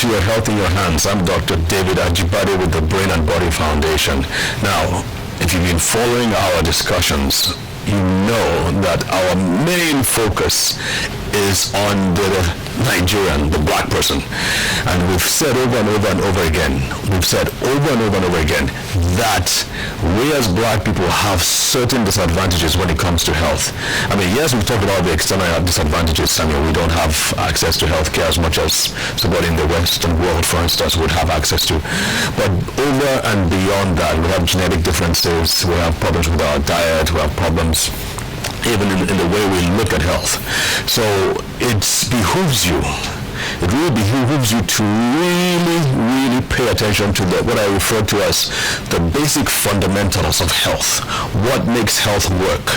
to Your Health in Your Hands. I'm Dr. David Ajibade with the Brain and Body Foundation. Now, if you've been following our discussions, you know that our main focus is on the Nigerian, the black person. And we've said over and over and over again, that we as black people have certain disadvantages when it comes to health. I mean, yes, we've talked about the external disadvantages. I mean, we don't have access to healthcare as much as somebody in the Western world, for instance, would have access to. But over and beyond that, we have genetic differences, we have problems with our diet, we have problems even in the way we look at health. So it really behooves you to really pay attention to what I refer to as the basic fundamentals of health. What makes health work?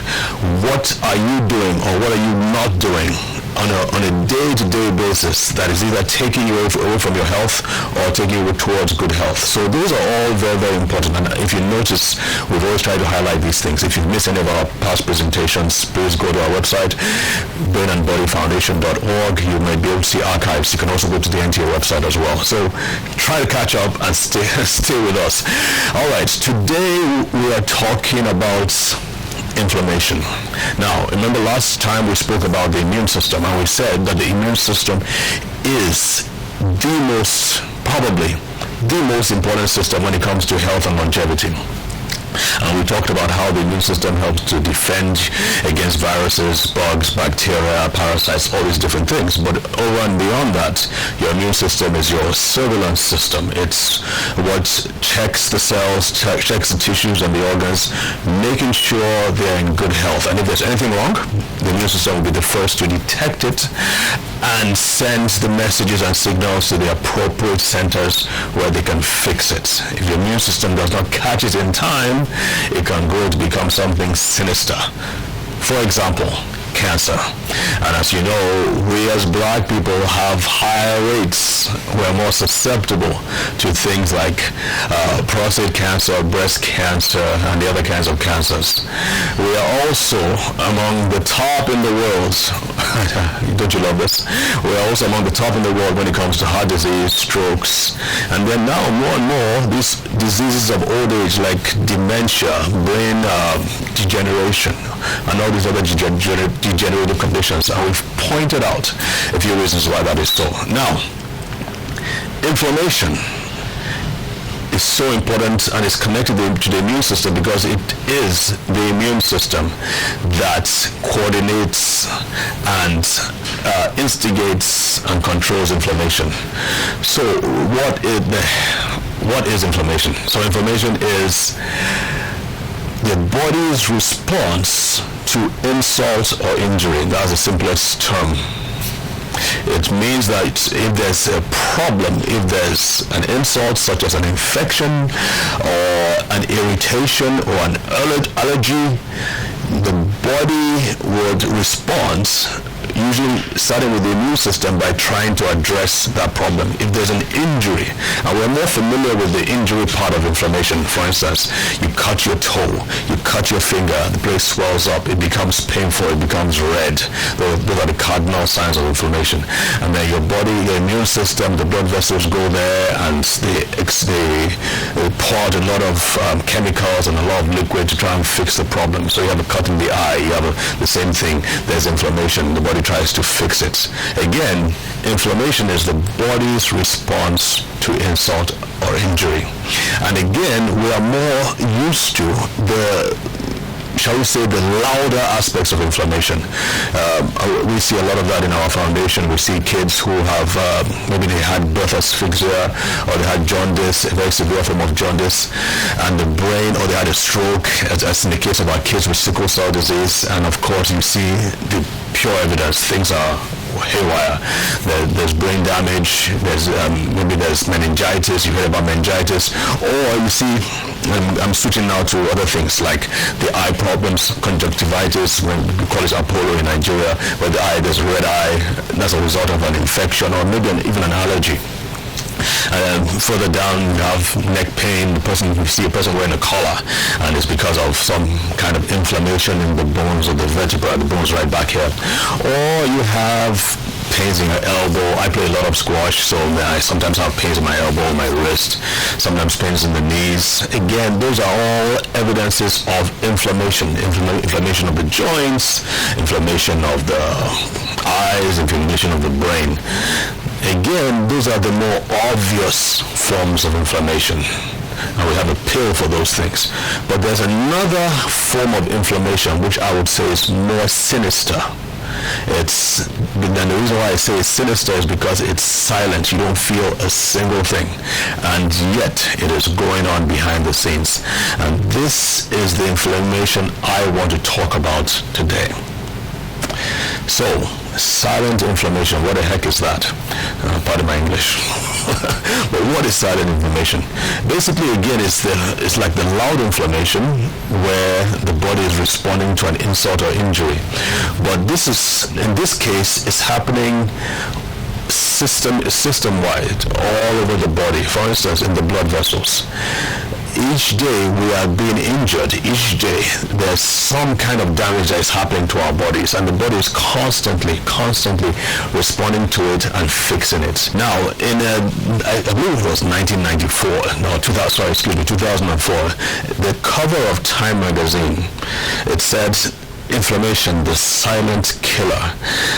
What are you doing or what are you not doing on a day-to-day basis that is either taking you away from your health or taking you towards good health? So those are all very, very important. And if you notice, we've always tried to highlight these things. If you've missed any of our past presentations, please go to our website, brainandbodyfoundation.org. You may be able to see archives. You can also go to the NTA website as well. So try to catch up and stay with us. All right, today we are talking about inflammation. Now, remember last time we spoke about the immune system, and we said that the immune system is probably the most important system when it comes to health and longevity. And we talked about how the immune system helps to defend against viruses, bugs, bacteria, parasites, all these different things. But over and beyond that, your immune system is your surveillance system. It's what checks the cells, checks the tissues and the organs, making sure they're in good health. And if there's anything wrong, the immune system will be the first to detect it and send the messages and signals to the appropriate centers where they can fix it. If your immune system does not catch it in time, it can grow to become something sinister. For example, cancer. And as you know, we as black people have higher rates. We're more susceptible to things like prostate cancer, breast cancer, and the other kinds of cancers. We are also among the top in the world. Don't you love this? We are also among the top in the world when it comes to heart disease, strokes, and then now more and more these diseases of old age like dementia, brain degeneration, and all these other degenerative conditions, and we've pointed out a few reasons why that is so. Now, inflammation is so important and is connected to the immune system because it is the immune system that coordinates and instigates and controls inflammation. So what is inflammation? So inflammation is the body's response to insult or injury. That's the simplest term. It means that if there's a problem, if there's an insult such as an infection or an irritation or an allergy, the body would respond, usually starting with the immune system, by trying to address that problem. If there's an injury, and we're more familiar with the injury part of inflammation, for instance, you cut your toe, you cut your finger, the place swells up, it becomes painful, it becomes red. Those are the cardinal signs of inflammation. And then your body, your immune system, the blood vessels go there and they pour out a lot of chemicals and a lot of liquid to try and fix the problem. So you have a cut in the eye, you have the same thing, there's inflammation, the body tries to fix it. Again, inflammation is the body's response to insult or injury. And again, we are more used to shall we say, the louder aspects of inflammation. We see a lot of that in our foundation. We see kids who have, maybe they had birth asphyxia, or they had jaundice, a very severe form of jaundice, and the brain, or they had a stroke, as in the case of our kids with sickle cell disease. And of course, you see the pure evidence. Things are haywire. There's brain damage, maybe there's meningitis, you heard about meningitis, or you see, I'm switching now to other things like the eye problems, conjunctivitis, we call it Apollo in Nigeria, where the eye, there's red eye, that's a result of an infection or maybe even an allergy. Further down, you have neck pain. You see a person wearing a collar, and it's because of some kind of inflammation in the bones of the vertebra, the bones right back here. Or you have pains in your elbow. I play a lot of squash, so I sometimes have pains in my elbow, my wrist, sometimes pains in the knees. Again, those are all evidences of inflammation. Inflammation of the joints, inflammation of the eyes, inflammation of the brain. Again, those are the more obvious forms of inflammation. And we have a pill for those things. But there's another form of inflammation which I would say is more sinister. And the reason why I say it's sinister is because it's silent. You don't feel a single thing. And yet it is going on behind the scenes. And this is the inflammation I want to talk about today. So, silent inflammation, what the heck is that? Pardon my English. But what is silent inflammation? Basically, again, it's like the loud inflammation where the body is responding to an insult or injury. But this is, in this case, it's happening system-wide, all over the body. For instance, in the blood vessels. Each day we are being injured. Each day there's some kind of damage that is happening to our bodies, and the body is constantly responding to it and fixing it. Now, I believe it was 1994, no, 2004, the cover of Time magazine, it said, inflammation, the silent killer.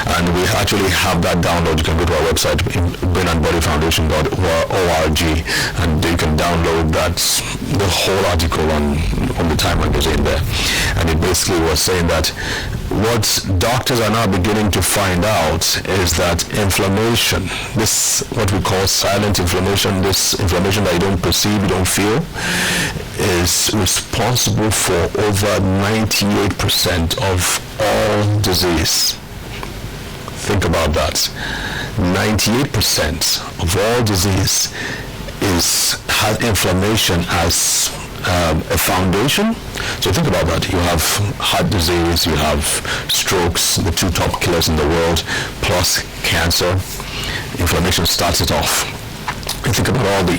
And we actually have that download. You can go to our website, brainandbodyfoundation.org, and you can download that, the whole article on the Time magazine there. And it basically was saying that what doctors are now beginning to find out is that inflammation, this what we call silent inflammation, this inflammation that you don't perceive, you don't feel, is responsible for over 98% of all disease. Think about that. 98% of all disease has inflammation as a foundation. So think about that. You have heart disease, you have strokes, the two top killers in the world, plus cancer. Inflammation starts it off. You think about all the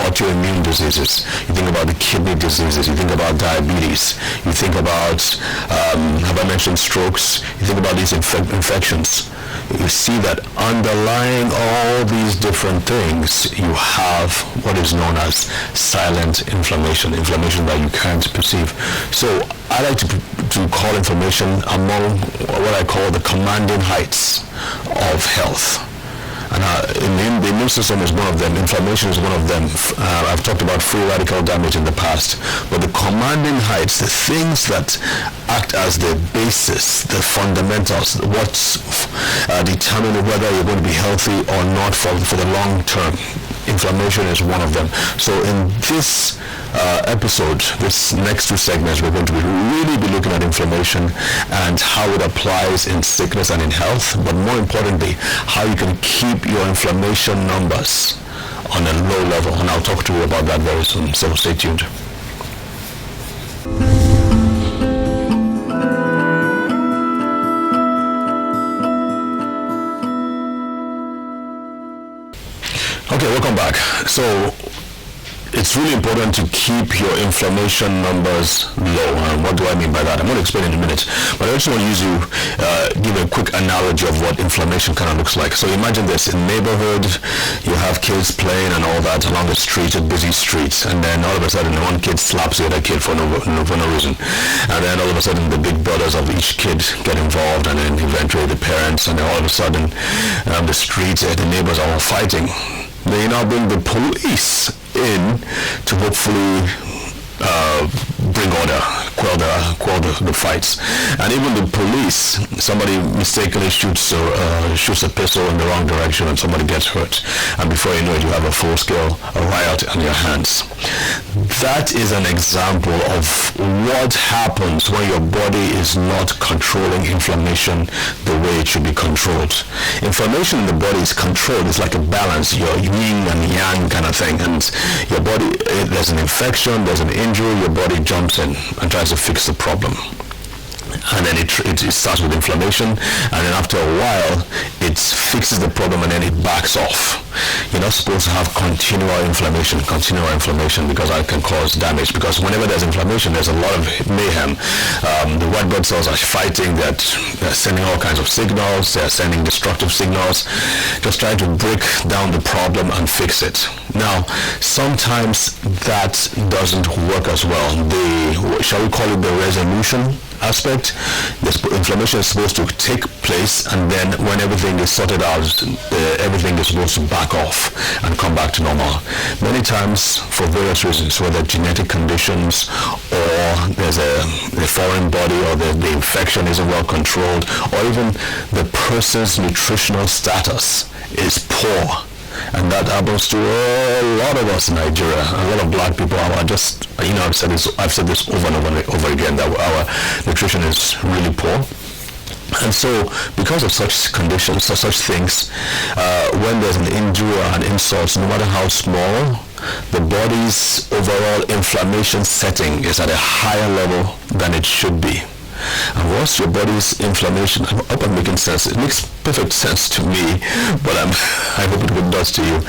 autoimmune diseases. You think about the kidney diseases. You think about diabetes. You think about, have I mentioned strokes? You think about these infections. You see that underlying all these different things, you have what is known as silent inflammation that you can't perceive. So I like to call inflammation among what I call the commanding heights of health. And the immune system is one of them. Inflammation is one of them. I've talked about free radical damage in the past. But the commanding heights, the things that act as the basis, the fundamentals, what's determining whether you're going to be healthy or not for the long term. Inflammation is one of them. So in this episode, this next two segments, we're going to really be looking at inflammation and how it applies in sickness and in health, but more importantly, how you can keep your inflammation numbers on a low level. And I'll talk to you about that very soon, so stay tuned. Okay, welcome back. So it's really important to keep your inflammation numbers low. And what do I mean by that? I'm going to explain in a minute, but I just want to give a quick analogy of what inflammation kind of looks like. So imagine this: in a neighborhood, you have kids playing and all that along the street, a busy street, and then all of a sudden one kid slaps the other kid for no reason, and then all of a sudden the big brothers of each kid get involved, and then eventually the parents, and then all of a sudden the street, the neighbors are all fighting. They now bring the police in to hopefully bring order, quell the fights. And even the police, somebody mistakenly shoots a pistol in the wrong direction and somebody gets hurt. And before you know it, you have a full-scale riot on your hands. That is an example of what happens when your body is not controlling inflammation the way it should be controlled. Inflammation in the body is controlled. It's like a balance, your yin and yang kind of thing. And your body, there's an infection, there's an injury, your body jumps in and tries to fix the problem. and then it starts with inflammation, and then after a while it fixes the problem and then it backs off. You're not supposed to have continual inflammation because that can cause damage, because whenever there's inflammation there's a lot of mayhem. The white blood cells are fighting, they're sending all kinds of signals, they're sending destructive signals, just trying to break down the problem and fix it. Now sometimes that doesn't work as well. Shall we call it the resolution aspect? The inflammation is supposed to take place, and then when everything is sorted out, everything is supposed to back off and come back to normal. Many times, for various reasons, whether genetic conditions or there's a foreign body, or the infection isn't well controlled, or even the person's nutritional status is poor. And that happens to a lot of us in Nigeria. A lot of black people are just, I've said this over and over again, that our nutrition is really poor. And so, because of such conditions or such things, when there's an injury or an insult, no matter how small, the body's overall inflammation setting is at a higher level than it should be. And once your body's inflammation, I hope I'm making sense. It makes perfect sense to me, but I hope it does to you.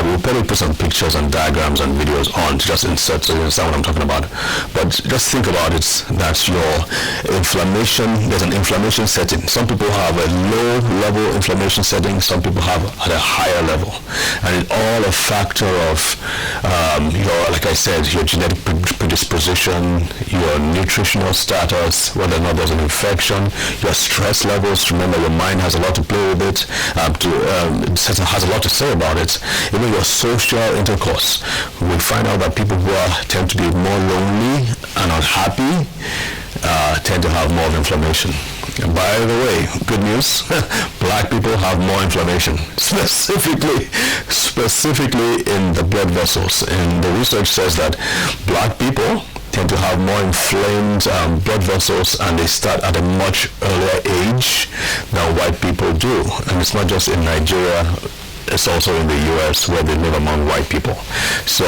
We'll probably put some pictures and diagrams and videos on to just insert so you understand what I'm talking about. But just think about it, that your inflammation, there's an inflammation setting. Some people have a low level inflammation setting, some people have at a higher level. And it's all a factor of like I said, your genetic predisposition, your nutritional status, whether or not there's an infection, your stress levels. Remember, your mind has a lot to play with it, has a lot to say about it. Even your social intercourse. We find out that people who tend to be more lonely and unhappy tend to have more inflammation. And by the way, good news, black people have more inflammation, specifically in the blood vessels. And the research says that black people tend to have more inflamed blood vessels, and they start at a much earlier age than white people do. And it's not just in Nigeria, it's also in the US, where they live among white people. So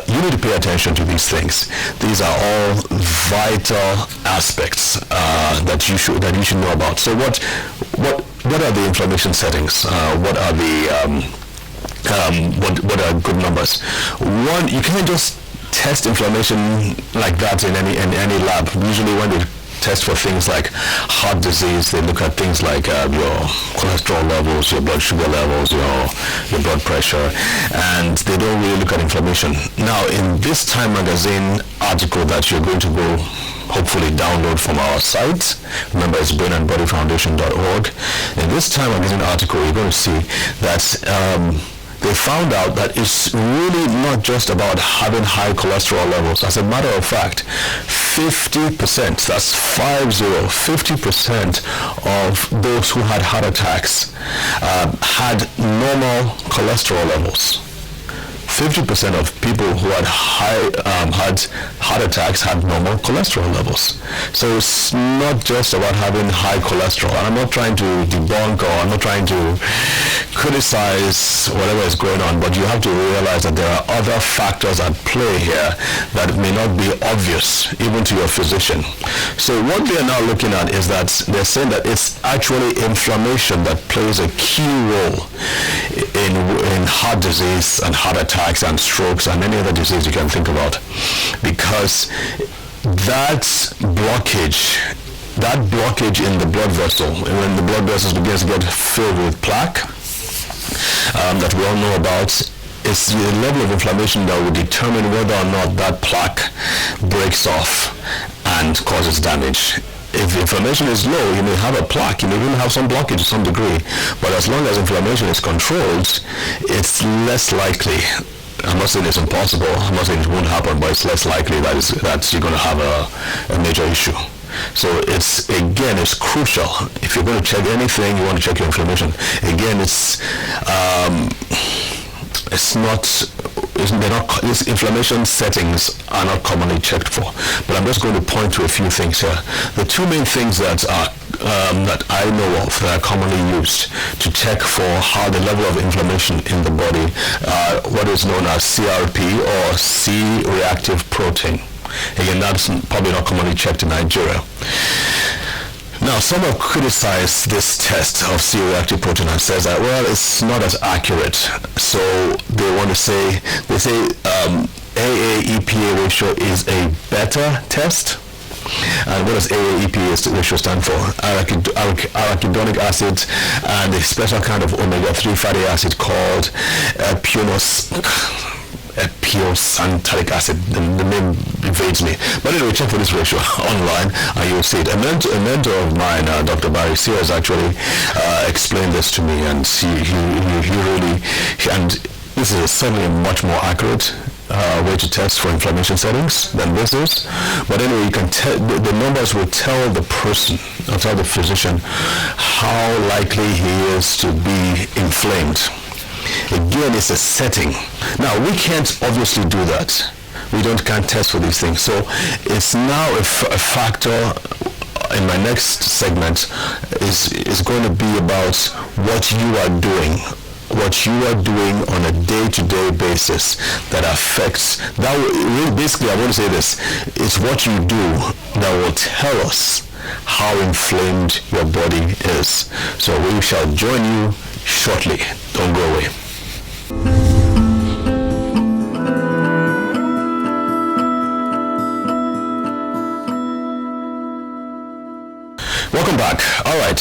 you need to pay attention to these things. These are all vital aspects that you should know about. So what are the inflammation settings? What are good numbers? One, you can't just test inflammation like that in any lab. Usually when they test for things like heart disease, they look at things like your cholesterol levels, your blood sugar levels, your blood pressure, and they don't really look at inflammation. Now, in this Time Magazine article that you're going to go hopefully download from our site, remember it's brainandbodyfoundation.org, in this Time Magazine article you're going to see that they found out that it's really not just about having high cholesterol levels. As a matter of fact, 50%, that's 50% of those who had heart attacks had normal cholesterol levels. 50% of people who had had heart attacks had normal cholesterol levels. So it's not just about having high cholesterol. And I'm not trying to debunk, or I'm not trying to criticize whatever is going on, but you have to realize that there are other factors at play here that may not be obvious even to your physician. So what they're now looking at is that they're saying that it's actually inflammation that plays a key role in heart disease and heart attacks and strokes and any other disease you can think about, because that blockage in the blood vessel, when the blood vessels begins to get filled with plaque, that we all know about, is the level of inflammation that will determine whether or not that plaque breaks off and causes damage. If the inflammation is low, you may have a plaque, you may even have some blockage to some degree, but as long as inflammation is controlled, it's less likely. I'm not saying it's impossible, I'm not saying it won't happen, but it's less likely that you're going to have a major issue. So it's crucial. If you're going to check anything, you want to check your inflammation. Again, these inflammation settings are not commonly checked for. But I'm just going to point to a few things here. The two main things that I know of that are commonly used to check for how the level of inflammation in the body are what is known as CRP, or C-reactive protein. Again, that's probably not commonly checked in Nigeria. Now, some have criticized this test of C-reactive protein and says that, well, it's not as accurate. So they want to say, AAEPA ratio is a better test. And what does AAEPA ratio stand for? Arachidonic acid and a special kind of omega-3 fatty acid called epiosantalic acid. The name evades me. But anyway, check for this ratio online and you'll see it. A mentor of mine, Dr. Barry Sears, actually explained this to me, and he really, and this is certainly a much more accurate way to test for inflammation settings than this is. But anyway, you can the numbers will tell the person, or tell the physician, how likely he is to be inflamed. Again, it's a setting. Now, we can't obviously do that. Can't test for these things. So it's now a factor in my next segment is going to be about what you are doing on a day-to-day basis that affects, that will, basically, I want to say this, it's what you do that will tell us how inflamed your body is. So we shall join you shortly. Don't go away. Welcome back. All right.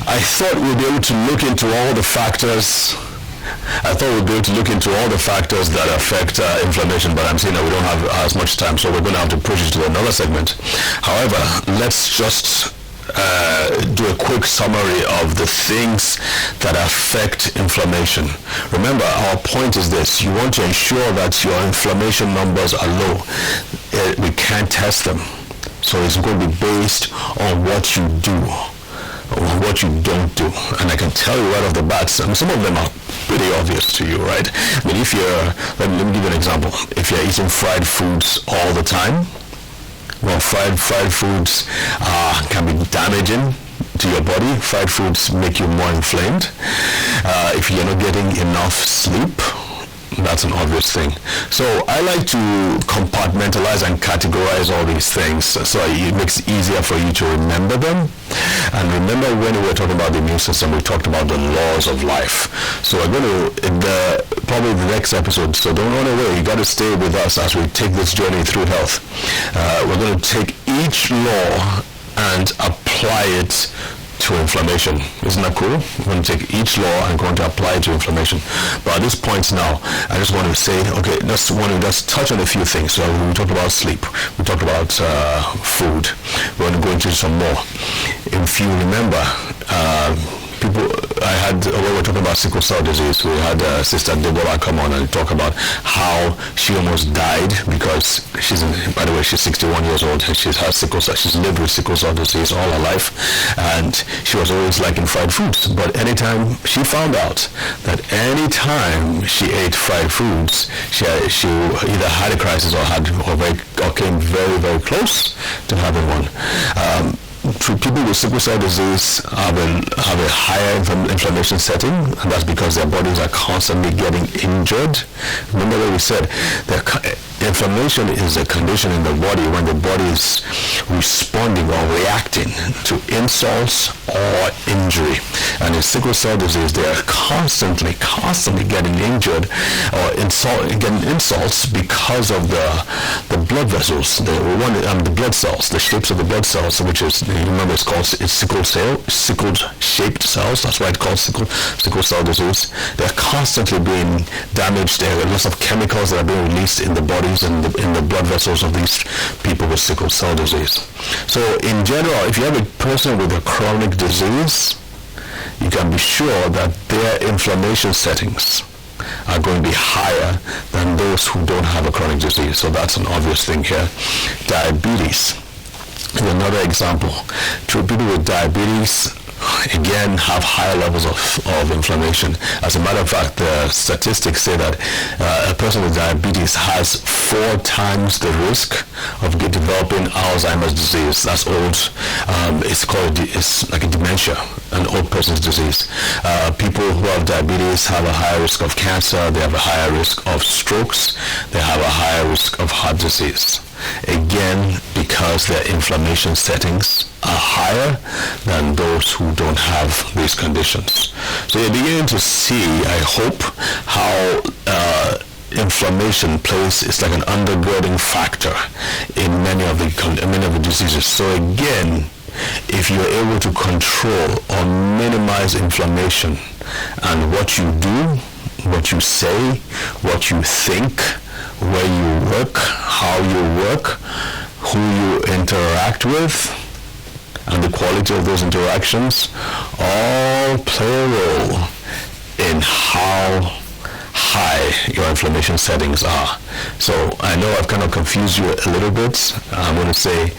I thought we'd be able to look into all the factors. That affect inflammation, but I'm seeing that we don't have as much time, so we're going to have to push it to another segment. However, let's just do a quick summary of the things that affect inflammation. Remember, our point is this: you want to ensure that your inflammation numbers are low. We can't test them. So it's going to be based on what you do or what you don't do. And I can tell you right off the bat, some of them are pretty obvious to you, right? I mean, if you're, let me give you an example. If you're eating fried foods all the time, well, fried foods can be damaging to your body. Fried foods make you more inflamed. If you're not getting enough sleep, that's an obvious thing. So I like to compartmentalize and categorize all these things so it makes it easier for you to remember them. And remember, when we were talking about the immune system, we talked about the laws of life. So we're going to, probably the next episode, so don't run away. You got to stay with us as we take this journey through health. We're going to take each law and apply it to inflammation. Isn't that cool? We're going to take each law and going to apply it to inflammation. But at this point now, I just want to say, okay, just touch on a few things. So we talked about sleep. We talked about food. We're going to go into some more. If you remember, when we were talking about sickle cell disease, we had Sister Deborah come on and talk about how she almost died because by the way, she's 61 years old and she's lived with sickle cell disease all her life, and she was always liking fried foods. But anytime she found out that anytime she ate fried foods, she either had a crisis or came very, very close to having one. People with sickle cell disease have a higher inflammation setting, and that's because their bodies are constantly getting injured. Remember what we said, inflammation is a condition in the body when the body is responding or reacting to insults or injury. And in sickle cell disease, they are constantly getting injured or getting insults because of the blood vessels, the blood cells, the shapes of the blood cells, which is, remember, it's sickle-shaped cells. That's why it's called sickle cell disease. They're constantly being damaged. There are lots of chemicals that are being released in the bodies and in the blood vessels of these people with sickle cell disease. So in general, if you have a person with a chronic disease, you can be sure that their inflammation settings are going to be higher than those who don't have a chronic disease. So that's an obvious thing here. Diabetes is another example. True, people with diabetes again have higher levels of inflammation. As a matter of fact, the statistics say that a person with diabetes has 4 times the risk of developing Alzheimer's disease. That's old. It's like a dementia, an old person's disease. People who have diabetes have a higher risk of cancer. They have a higher risk of strokes. They have a higher risk of heart disease. Again, because their inflammation settings are higher than those who don't have these conditions. So you're beginning to see, I hope, how inflammation plays, it's like an undergirding factor in many of the diseases. So again, if you're able to control or minimize inflammation, and what you do, what you say, what you think, where you work, how you work, who you interact with, and the quality of those interactions all play a role in how high your inflammation settings are. So I know I've kind of confused you a little bit. I'm going to say,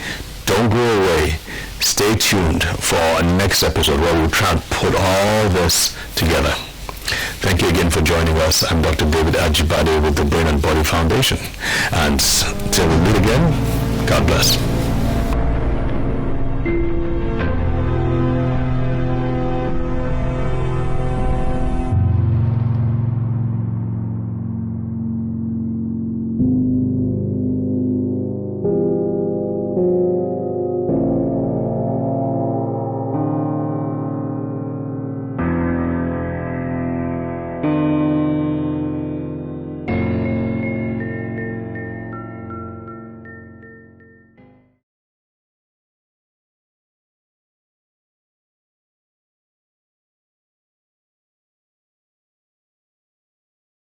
don't go away. Stay tuned for our next episode where we'll try and put all this together. Thank you again for joining us. I'm Dr. David Ajibade with the Brain and Body Foundation. And till we meet again, God bless.